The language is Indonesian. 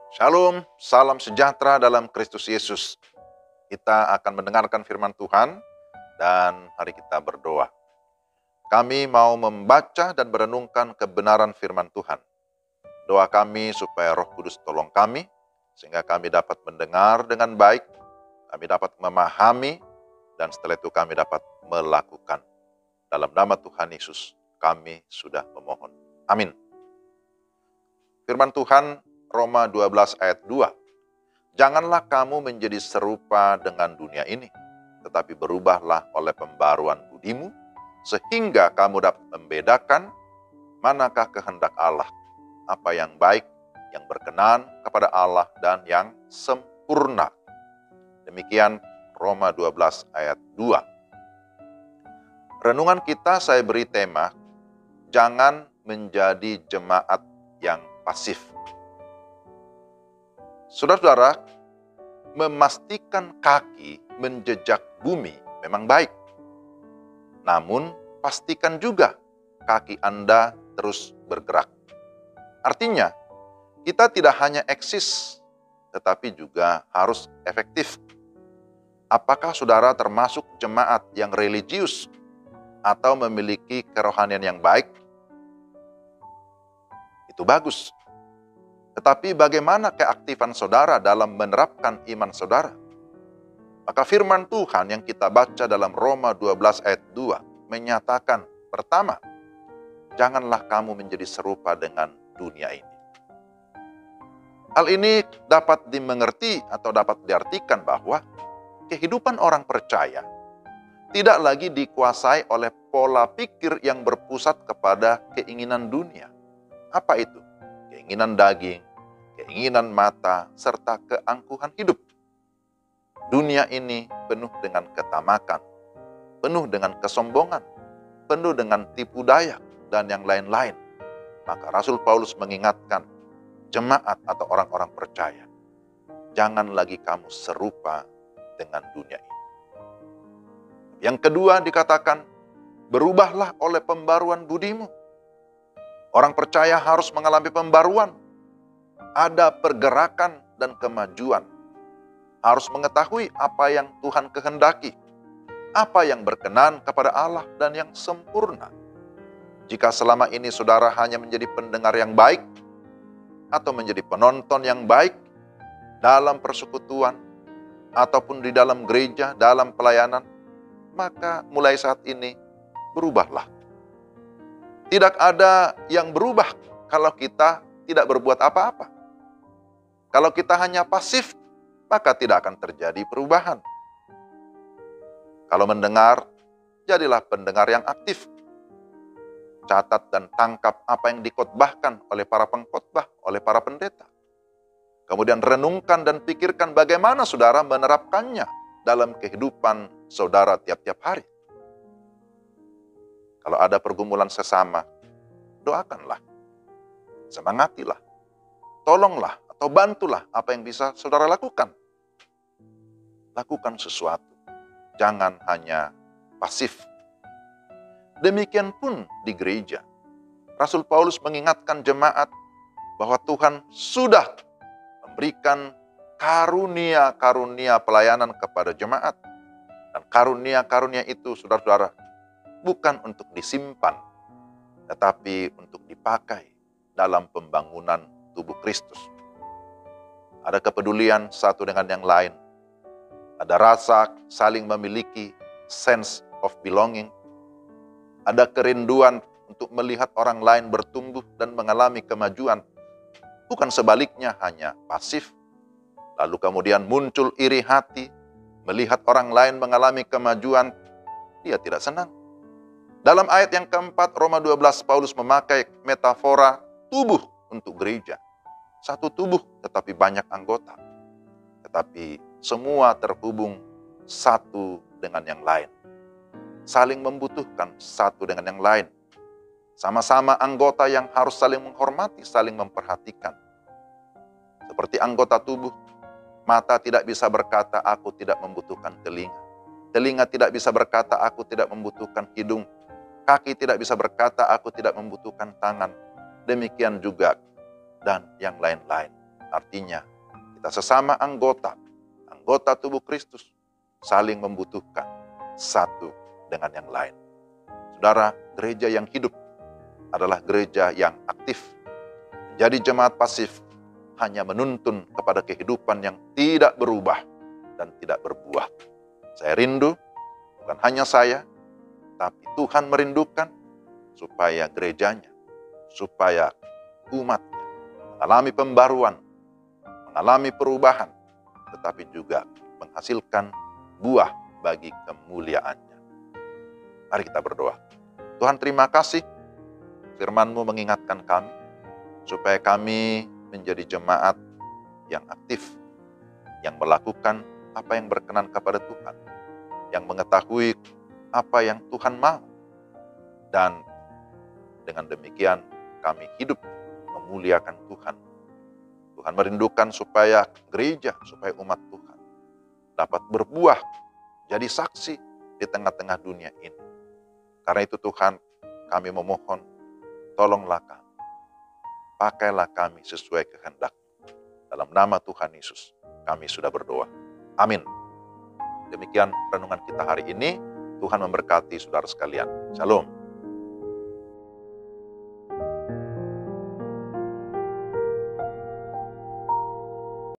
Shalom, salam sejahtera dalam Kristus Yesus. Kita akan mendengarkan firman Tuhan dan mari kita berdoa. Kami mau membaca dan merenungkan kebenaran firman Tuhan. Doa kami supaya Roh Kudus tolong kami, sehingga kami dapat mendengar dengan baik, kami dapat memahami, dan setelah itu kami dapat melakukan. Dalam nama Tuhan Yesus, kami sudah memohon. Amin. Firman Tuhan Roma 12 ayat 2. Janganlah kamu menjadi serupa dengan dunia ini, tetapi berubahlah oleh pembaruan budimu, sehingga kamu dapat membedakan manakah kehendak Allah, apa yang baik, yang berkenan kepada Allah, dan yang sempurna. Demikian Roma 12 ayat 2. Renungan kita saya beri tema, jangan menjadi jemaat yang pasif. Saudara-saudara, memastikan kaki menjejak bumi memang baik. Namun, pastikan juga kaki Anda terus bergerak. Artinya, kita tidak hanya eksis, tetapi juga harus efektif. Apakah saudara termasuk jemaat yang religius atau memiliki kerohanian yang baik? Itu bagus. Tetapi bagaimana keaktifan saudara dalam menerapkan iman saudara? Maka firman Tuhan yang kita baca dalam Roma 12 ayat 2 menyatakan, pertama, janganlah kamu menjadi serupa dengan dunia ini. Hal ini dapat dimengerti atau dapat diartikan bahwa kehidupan orang percaya tidak lagi dikuasai oleh pola pikir yang berpusat kepada keinginan dunia. Apa itu? Keinginan daging, keinginan mata, serta keangkuhan hidup. Dunia ini penuh dengan ketamakan, penuh dengan kesombongan, penuh dengan tipu daya, dan yang lain-lain. Maka Rasul Paulus mengingatkan jemaat atau orang-orang percaya, jangan lagi kamu serupa dengan dunia ini. Yang kedua dikatakan, berubahlah oleh pembaruan budimu. Orang percaya harus mengalami pembaruan. Ada pergerakan dan kemajuan. Harus mengetahui apa yang Tuhan kehendaki, apa yang berkenan kepada Allah dan yang sempurna. Jika selama ini saudara hanya menjadi pendengar yang baik, atau menjadi penonton yang baik dalam persekutuan, ataupun di dalam gereja, dalam pelayanan, maka mulai saat ini berubahlah. Tidak ada yang berubah kalau kita tidak berbuat apa-apa. Kalau kita hanya pasif, maka tidak akan terjadi perubahan. Kalau mendengar, jadilah pendengar yang aktif. Catat dan tangkap apa yang dikhotbahkan oleh para pengkhotbah, oleh para pendeta. Kemudian renungkan dan pikirkan bagaimana saudara menerapkannya dalam kehidupan saudara tiap-tiap hari. Kalau ada pergumulan sesama, doakanlah, semangatilah, tolonglah, atau bantulah apa yang bisa saudara lakukan. Lakukan sesuatu, jangan hanya pasif. Demikian pun di gereja. Rasul Paulus mengingatkan jemaat bahwa Tuhan sudah memberikan karunia-karunia pelayanan kepada jemaat. Dan karunia-karunia itu, saudara-saudara, bukan untuk disimpan, tetapi untuk dipakai dalam pembangunan tubuh Kristus. Ada kepedulian satu dengan yang lain. Ada rasa saling memiliki sense of belonging. Ada kerinduan untuk melihat orang lain bertumbuh dan mengalami kemajuan. Bukan sebaliknya hanya pasif. Lalu kemudian muncul iri hati, melihat orang lain mengalami kemajuan, dia tidak senang. Dalam ayat yang keempat, Roma 12, Paulus memakai metafora tubuh untuk gereja. Satu tubuh tetapi banyak anggota. Tetapi semua terhubung satu dengan yang lain. Saling membutuhkan satu dengan yang lain. Sama-sama anggota yang harus saling menghormati, saling memperhatikan. Seperti anggota tubuh, mata tidak bisa berkata, aku tidak membutuhkan telinga. Telinga tidak bisa berkata, aku tidak membutuhkan hidung. Kaki tidak bisa berkata, aku tidak membutuhkan tangan. Demikian juga dan yang lain-lain. Artinya, kita sesama anggota tubuh Kristus, saling membutuhkan satu dengan yang lain. Saudara, gereja yang hidup adalah gereja yang aktif. Menjadi jemaat pasif hanya menuntun kepada kehidupan yang tidak berubah dan tidak berbuah. Saya rindu, bukan hanya saya, tapi Tuhan merindukan supaya gerejanya, supaya umatnya mengalami pembaruan, mengalami perubahan, tetapi juga menghasilkan buah bagi kemuliaannya. Mari kita berdoa. Tuhan, terima kasih firman-Mu mengingatkan kami, supaya kami menjadi jemaat yang aktif, yang melakukan apa yang berkenan kepada Tuhan, yang mengetahui apa yang Tuhan mau. Dan dengan demikian kami hidup memuliakan Tuhan. Tuhan merindukan supaya gereja, supaya umat Tuhan dapat berbuah, jadi saksi di tengah-tengah dunia ini. Karena itu Tuhan, kami memohon, tolonglah kami. Pakailah kami sesuai kehendak. Dalam nama Tuhan Yesus, kami sudah berdoa. Amin. Demikian renungan kita hari ini. Tuhan memberkati saudara sekalian. Shalom.